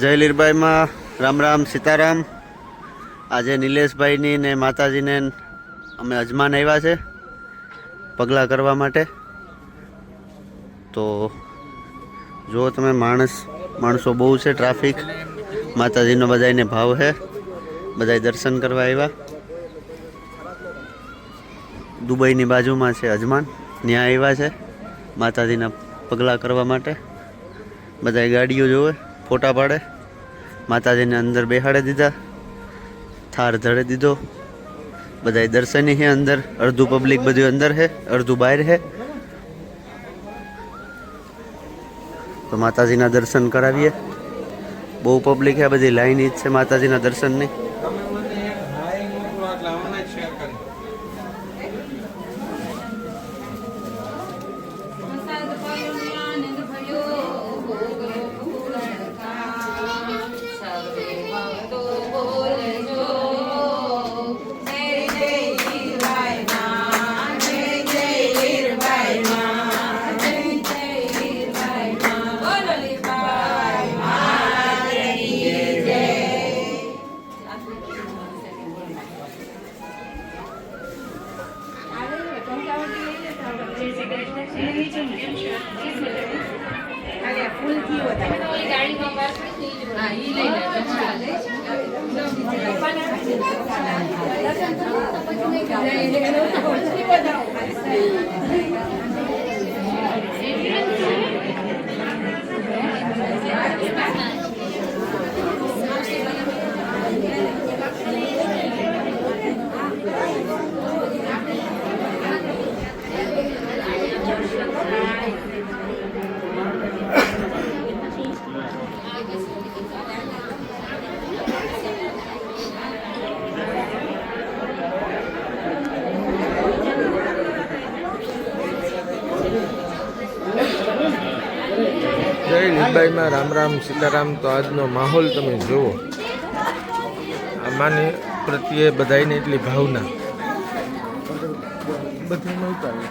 જય લીરબાઈમાં રામ રામ સીતારામ। આજે નિલેશભાઈની ને માતાજીને અમે અજમાન આવ્યા છે પગલાં કરવા માટે। તો જો તમે માણસો બહુ છે, ટ્રાફિક, માતાજીનો બધાને ભાવ છે, બધા દર્શન કરવા આવ્યા। દુબઈની બાજુમાં છે અજમાન, ત્યાં આવ્યા છે માતાજીના પગલાં કરવા માટે। બધા ગાડીઓ જોવે, ફોટા પાડે, માતાજીને અંદર બેહાડી દીધા, થાર ધડી દીધો। બધા દર્શની છે અંદર, અડધું પબ્લિક બધું અંદર છે, અડધું બહાર છે। તો માતાજીના દર્શન કરાવીએ। બહુ પબ્લિક છે, બધી લાઈન જ છે માતાજીના દર્શનની। જય લીરબાઈમાં રામ રામ સીતારામ। તો આજનો માહોલ તમે જુઓ, આમાંની પ્રત્યે બધાની એટલી ભાવના, બધાને ઉતારે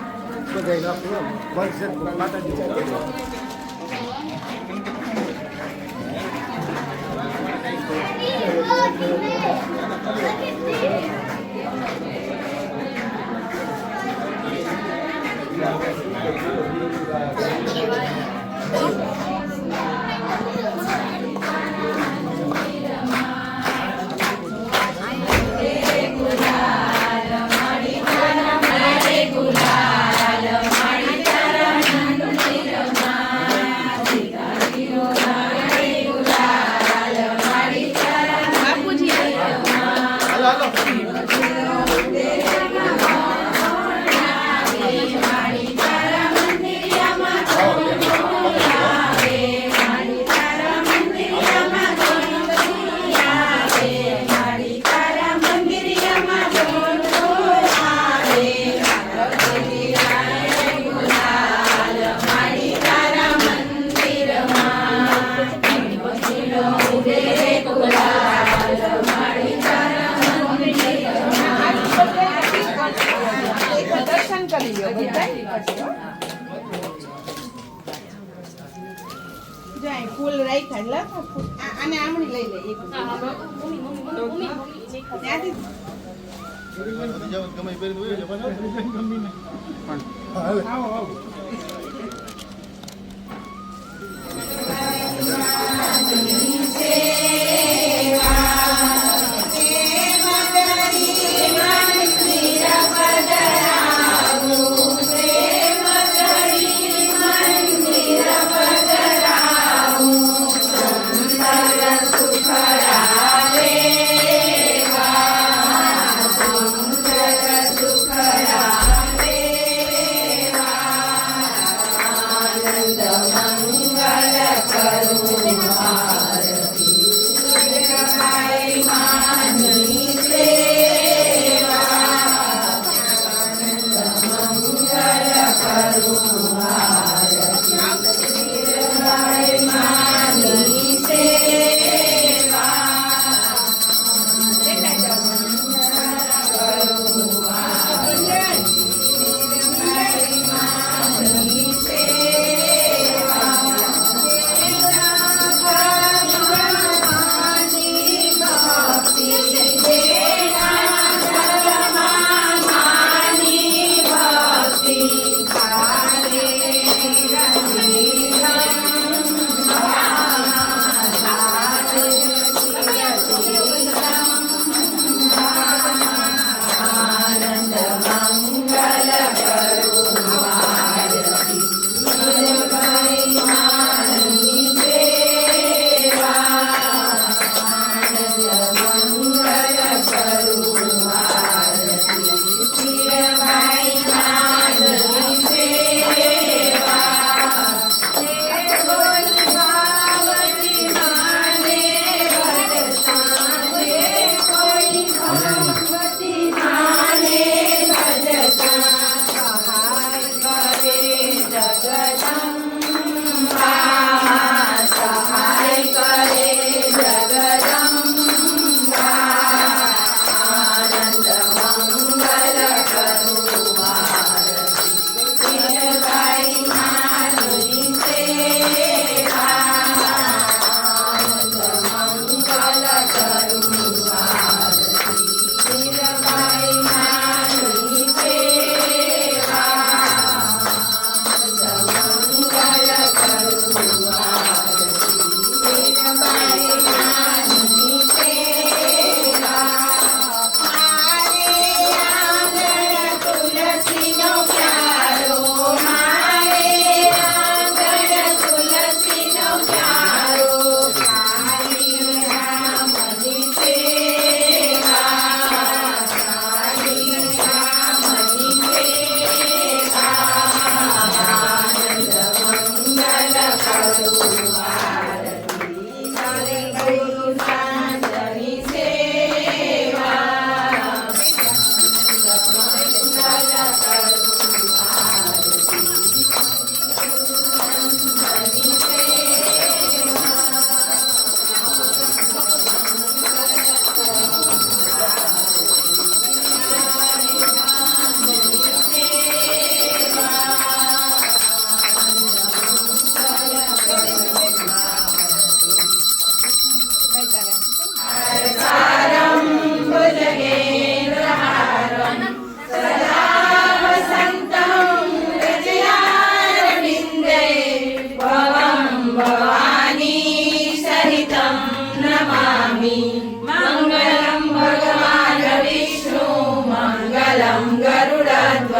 ફૂલ રાખ્યા અને આમણી લઈ લે એક ત્યાંથી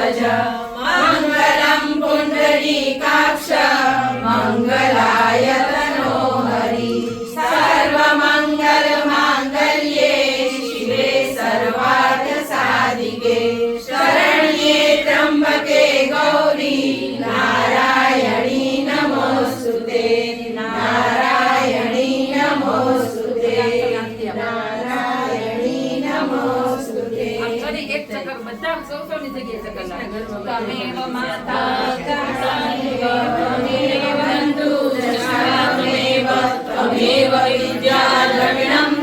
भज मङ्गलं पुण्डरीकाक्ष मङ्गलाय तनो हरि सर्वमङ्गलमाङ्गल्ये शिवे सर्वार्थसाधिके शरण्ये त्र्यम्बके गौरी नारायणी नमोस्तुते नारायणी नमोस्तुते नारायणी नमोस्तुते एक चक्कर બધા સૌ સૌની જગ્યાએ ચક્કર લાગે તમેવ માતા તમેવ બંધુ તમેવ તમેવ વિદ્યા દ્રવિણમ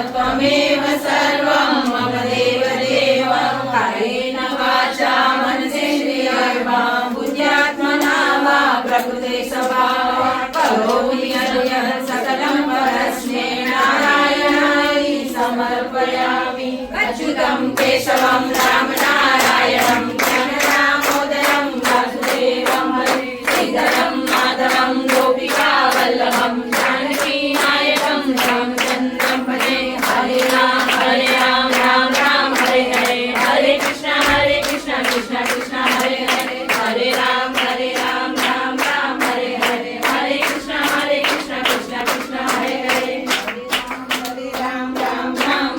ત્વમેવ સર્વં મમ દેવ દેવ કાયેન વાચા મનસેન્દ્રિયર્વા બુદ્ધ્યાત્મના વા પ્રકૃતે સ્વભાવ કરોમિ અન્યઃ સકલં પરસ્મે નારાયણાય સમર્પયામિ अच्युतं केशवं रामनारायणं ज्ञानदामोदरं वासुदेवं श्रीधरं माधवं गोपिकावल्लभं जानकीनायकं रामचन्द्रं भजे हरे राम राम राम हरे हरे हरे कृष्ण कृष्ण कृष्ण हरे हरे हरे राम राम राम हरे हरे हरे कृष्ण कृष्ण कृष्ण हरे हरे हरे राम राम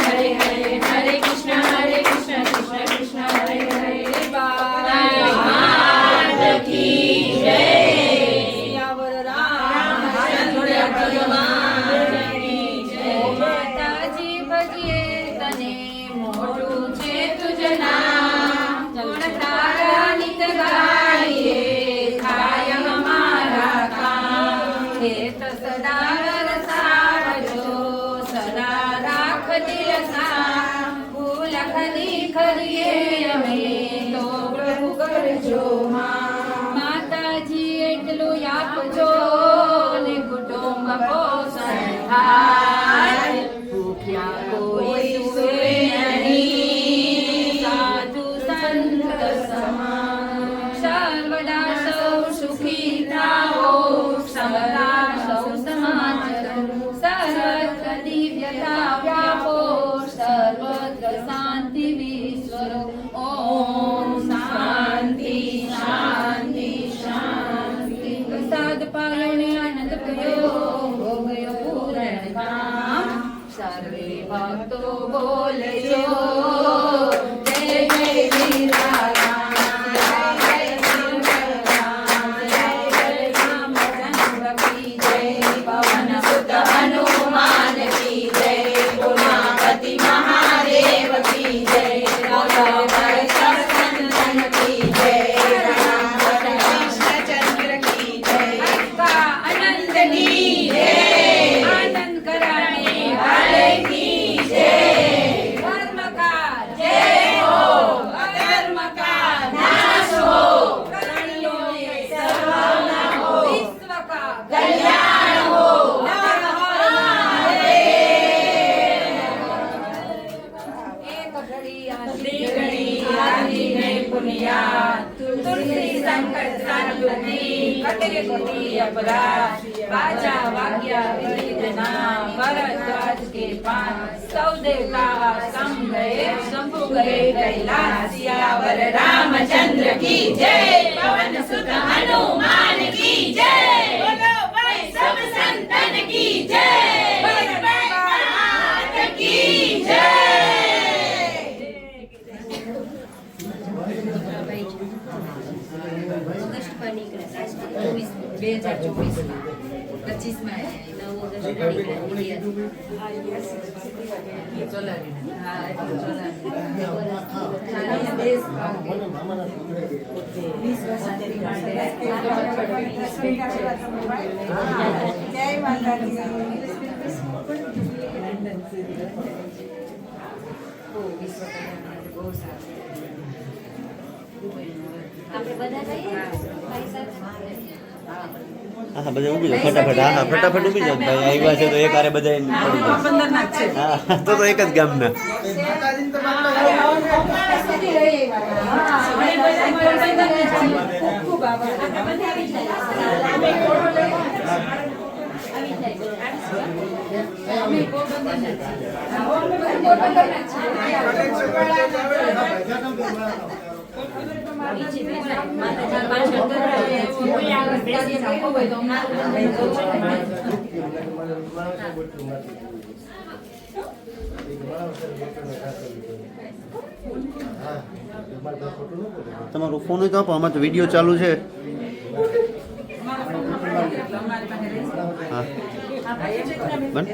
हरे हरे हरे कृष्ण कृष्ण कृष्ण हरे हरे भगवान की जय सियावर रामचंद्र भगवान की जय माताजी भजिए तने मोटू छे तुझना गुण तारा नित गाइए खाय हमारा काम हे तो सदा रसावजो सदा राख दिल सा भूल खरी खरीए અમે તો પ્રભુ કરજો માતાજી એટલું આપજો ને કુટુંબ પોષણ થાય ભૂખ્યા કોઈ સુવે નહીં સાધુ સંત સમાન સર્વદા સૌ સુખી થાઓ સમતા સૌ સમાચાર સર્વત્ર દિવ્યતા વ્યાપો સર્વત્ર શાંતિ વિશ્વરો ઓમ શાંતિ શાંતિ શાંતિ પ્રસાદ પાલને આનંદ ભયો હો ગયો પૂરણ કામ સર્વે ભક્તો બોલજો જય જય વીરારામ જય જય વીરારામ જય જય રામચંદ્ર કી જય પવન સુત હનુમાન કી જય ઉમાપતિ મહાદેવ કી જય બોલો કૃષ્ણ કી જય કૃષ્ણચંદ્ર કી જય અક્કા આનંદની જય આનંદ કરાણે વાલે કી જય ધર્મ કા જય હો અધર્મ કા નાશ હો પ્રાણીઓને સર્વના હો વિશ્વ કા કલ્યાણ હો નમઃ એક ઘડી આદિ ને પુનિયા તુલસી સંકટ સાનુભૂતિ કટે કોટી અપરાધ વાજા વાગ્યા વિવિધના ભરદ્વાજ के पान सौ देवता सम गए शंभु गए कैलाश सियावर रामचंद्र की जय पवन सुत हनुमान की जय बोलो भाई सब संतन की जय भगवान की जय ઓગસ્ટ પર નીકળે 2024 માં 25 માં 9 ઓગસ્ટ પર નીકળે આપણે બધા જઈએ ભાઈ સાથે હા બધા ઊભી જાઓ ફટાફટ હા ફટાફટ ઊભી જાઓ ભાઈ આવ્યા છે તો એક હારે બધા પડી જાય હા તો એક જ ગામના માતાજી પાછળ કરાય ઓલી આગળ બેસી જાવ હોય તો તમારો ફોન તો આપો, આમાં તો વિડીયો ચાલુ છે. હા બન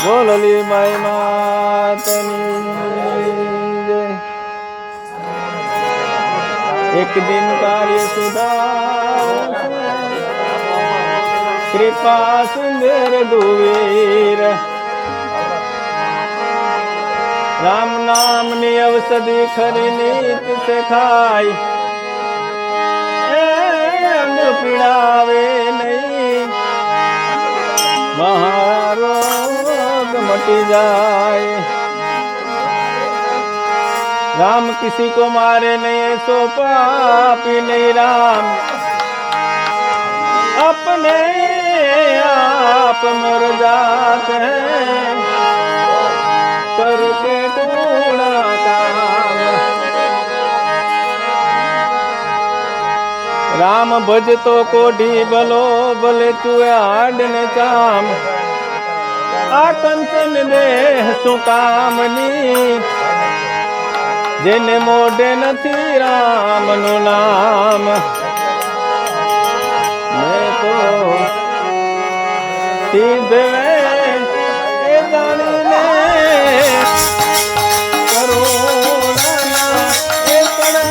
બોલલી માય માતની જય. એક દિન કાર્ય સુધાર કૃપા સુંદર દુવીર રામ નામની ઔષધિ ખરી નીત છે ખાય એ અંગ પીડાવે નહીં महारोग मटी जाए राम किसी को मारे नहीं ऐसो पापी नहीं राम अपने आप मर जाते हैं करके कूड़ा काम राम भज तो कोढ़ी भलो भले तू आड ने चाम आ कंचन देह सु कामनी जेने मोढे नथी राम नु नाम मैं तो सीधे ए जाने करोना ए पड़ा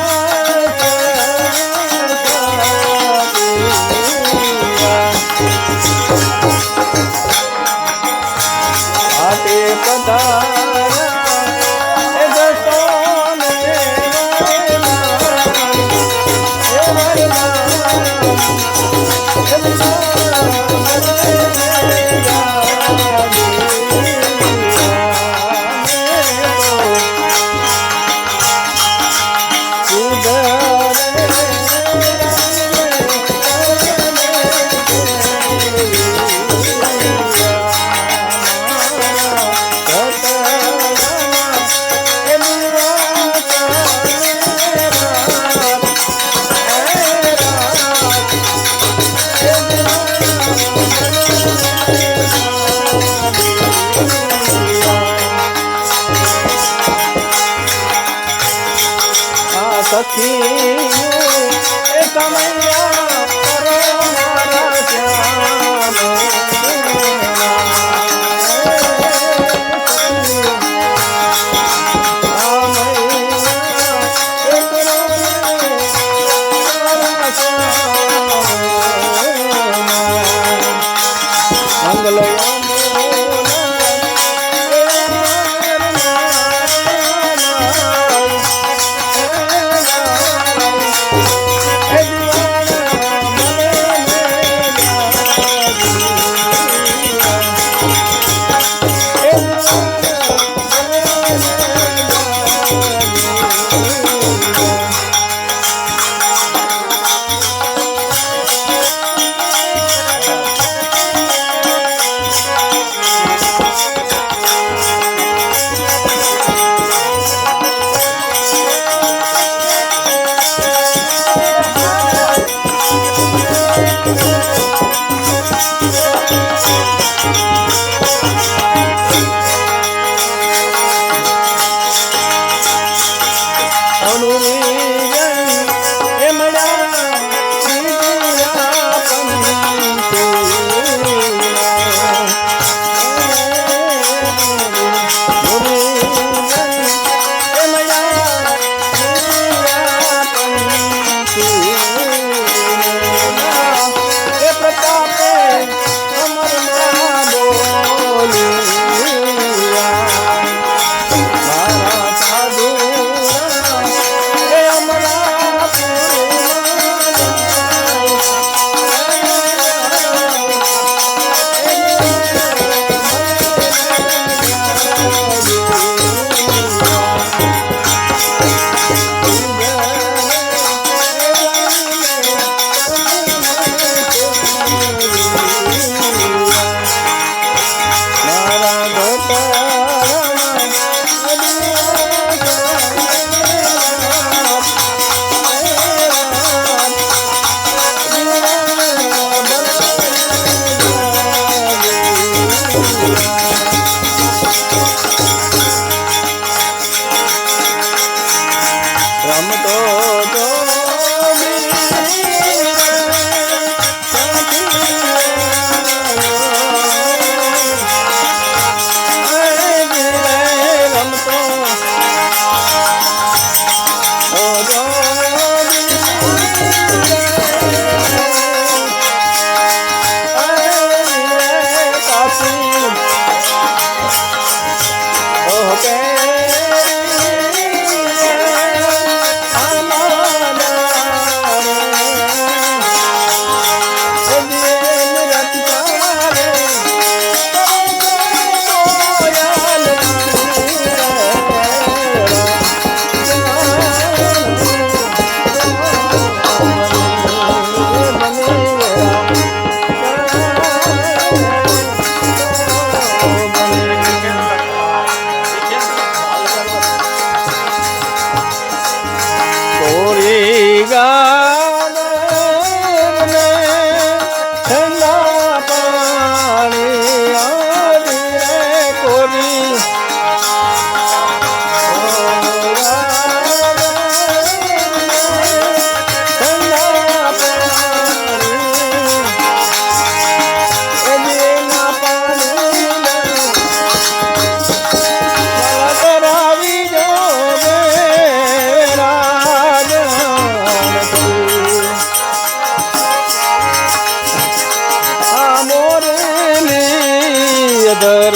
અધર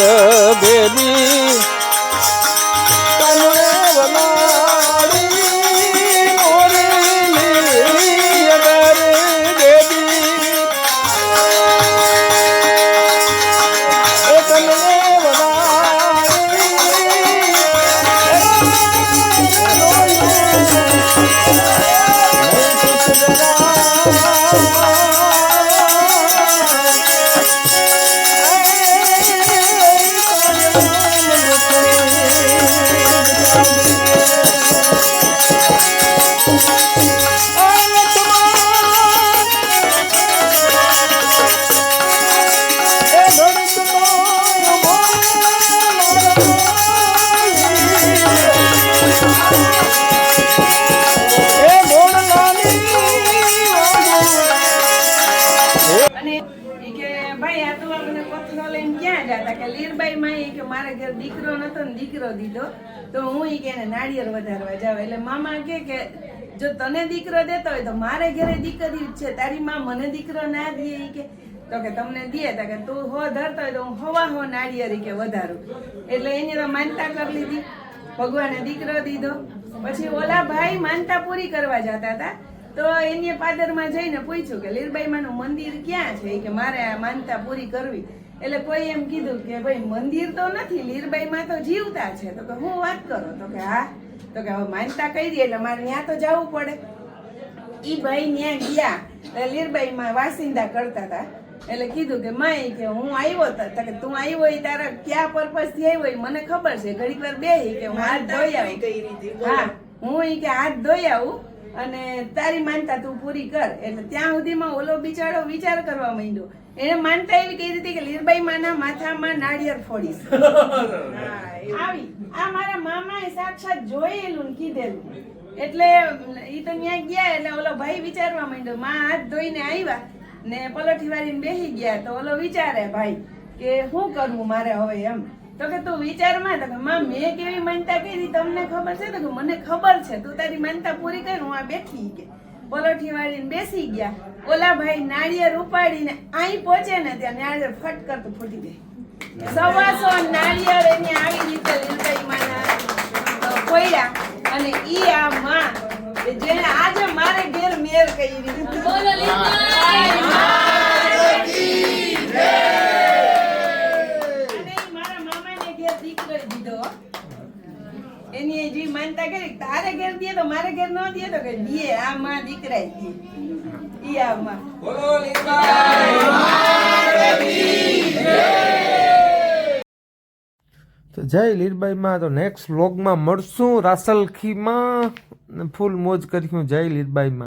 બેબી તને વનાડી મોરેલી અધર બેબી એ તને અને ઈ કે ભાઈ આ તો આપણે પથરો લઈને ક્યાં જાતા કે લીરબાઈ માં ઈ કે મારે ઘર દીકરો નતો ને દીકરો દીધો તો હું ઈ કે એને નાળિયેર વધારવા જાવ એટલે મામા કે જો તને દીકરો દેતો હોય તો મારે ઘરે દીકરી જ છે તારી માં મને દીકરો ના દે ઈ કે તો કે તમને દે તો કે તું હો ધરતો હોય તો હું હવા હો નાળિયેર ઈ કે વધારું એટલે એની તો માનતા કરી લીધી ભગવાને દીકરો દીધો પછી ઓલા ભાઈ માનતા પૂરી કરવા જતા હતા તો એને પાદરમાં જઈને પૂછ્યું કે લીરબાઈ માનું મંદિર ક્યાં છે કે મારે આ માનતા પૂરી કરવી એટલે કોઈ એમ કીધું કે ભાઈ મંદિર તો નથી લીરબાઈ માં તો જીવતા છે તો કે હું વાત કરો તો કે હા તો કે હવે માનતા કરી એટલે મારે ત્યાં તો જવું પડે ઈ ભાઈ ત્યાં ગયા એટલે લીરબાઈ માં વાસિંદા કરતા હતા એટલે કીધું કે માય કે હું આવ્યો તો કે તું આવ્યો એ તારા ક્યાં પર્પઝ થી આવ્યો એ મને ખબર છે ઘડીક વાર બે કે હું હાથ ધોઈ આવું હા હું ઈ કે હાથ ધોઈ આવું અને તારી માનતા તું પૂરી કર એટલે ત્યાં સુધીમાં ઓલો બિચારો વિચાર કરવા માંડ્યો એને માનતા એવી કઈ રીતે કે લીરબાઈ માના માથામાં નાળિયેર ફોડીશ આવી આ મારા મામાએ સાક્ષાત જોયેલું ને કીધેલું એટલે ઈ તો ત્યાં ગયા એટલે ઓલો ભાઈ વિચારવા માંડ્યો માં હાથ ધોઈને આવ્યા ને પલોઠી વાળીને બેસી ગયા તો ઓલો વિચારે ભાઈ કે શું કરવું મારે હવે એમ તો કે તું વિચારમાં તો કે માં મેં કેવી માનતા કરી તમને ખબર છે તો કે મને ખબર છે તું તારી માનતા પૂરી કર હું આ બેઠી કે પલોઠી વાળીને બેસી ગયા ઓલા ભાઈ નાળિયેર ઉપાડીને અહીં પહોંચે ને ત્યાં નાળિયેર ફટ કરતું ફૂટી ગઈ 125 નાળિયેર એની આવી રીતે લીરબાઈ માના કોયડા અને ઈ આ માં જેને આજે મારે ઘેર મેર કરી બોલો લીરબાઈ એની જે માનતા કરી તારે ઘેર દે તો મારે ઘેર ન દે તો કે દે આ માં દીકરા દે ઈ આ માં તો જય લીરબાઈમાં તો નેક્સ્ટ વ્લોગમાં મળશું રાસલખીમાં ફૂલ મોજ કર્યું જય લીરબાઈમાં.